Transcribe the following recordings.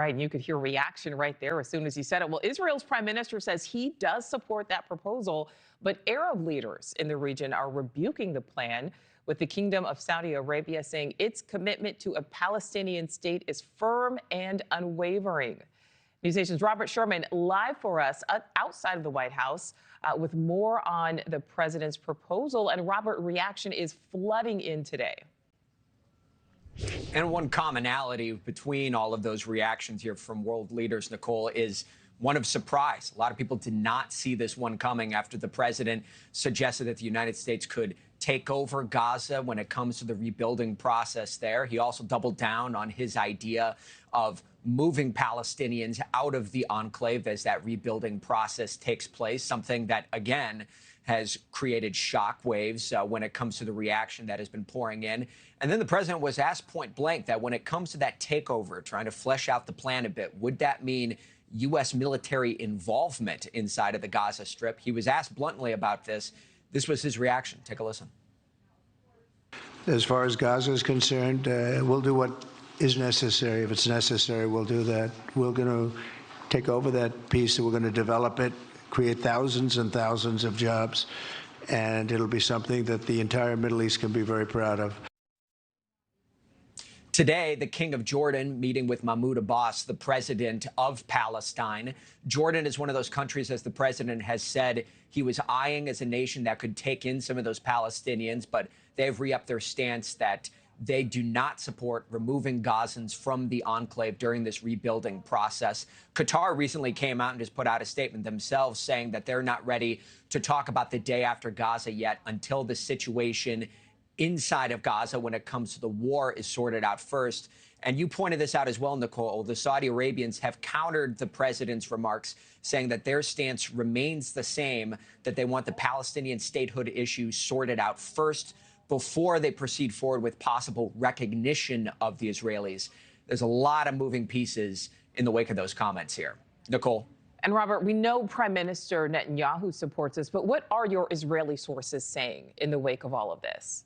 right, and you could hear reaction right there as soon as he said it. Well, Israel's prime minister says he does support that proposal, but Arab leaders in the region are rebuking the plan, with the Kingdom of Saudi Arabia saying its commitment to a Palestinian state is firm and unwavering. NewsNation's Robert Sherman live for us outside of the White House with more on the president's proposal. And Robert, reaction is flooding in today. And one commonality between all of those reactions here from world leaders, Nichole, is one of surprise. A lot of people did not see this one coming after the president suggested that the United States could take over Gaza when it comes to the rebuilding process there. He also doubled down on his idea of moving Palestinians out of the enclave as that rebuilding process takes place, something that, again, has created shockwaves when it comes to the reaction that has been pouring in. And then the president was asked point blank that when it comes to that takeover, trying to flesh out the plan a bit, would that mean U.S. military involvement inside of the Gaza Strip? He was asked bluntly about this. This was his reaction. Take a listen. As far as Gaza is concerned, we'll do what is necessary. If it's necessary, we'll do that. We're going to take over that piece, and we're going to develop it, create thousands and thousands of jobs, and it'll be something that the entire Middle East can be very proud of. Today, the King of Jordan meeting with Mahmoud Abbas, the president of Palestine. Jordan is one of those countries, as the president has said, he was eyeing as a nation that could take in some of those Palestinians, but they've re-upped their stance that they do not support removing Gazans from the enclave during this rebuilding process. Qatar recently came out and just put out a statement themselves saying that they're not ready to talk about the day after Gaza yet until the situation inside of Gaza when it comes to the war is sorted out first. And you pointed this out as well, Nichole. The Saudi Arabians have countered the president's remarks, saying that their stance remains the same, that they want the Palestinian statehood issue sorted out first before they proceed forward with possible recognition of the Israelis. There's a lot of moving pieces in the wake of those comments here. Nichole. And Robert, we know Prime Minister Netanyahu supports this, but what are your Israeli sources saying in the wake of all of this?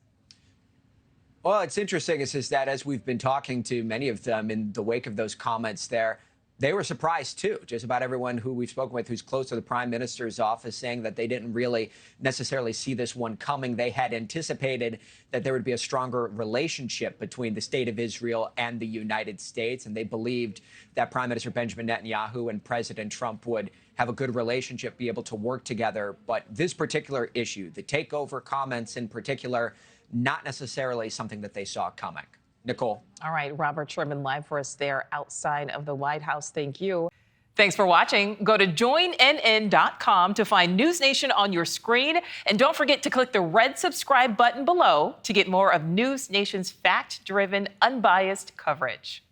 Well, it's interesting is that as we've been talking to many of them in the wake of those comments there, they were surprised, too. Just about everyone who we've spoken with who's close to the prime minister's office saying that they didn't really necessarily see this one coming. They had anticipated that there would be a stronger relationship between the state of Israel and the United States. And they believed that Prime Minister Benjamin Netanyahu and President Trump would have a good relationship, be able to work together. But this particular issue, the takeover comments in particular, not necessarily something that they saw coming. Nichole. All right, Robert Sherman live for us there outside of the White House. Thank you. Thanks for watching. Go to joinnn.com to find News Nation on your screen. And don't forget to click the red subscribe button below to get more of News Nation's fact-driven, unbiased coverage.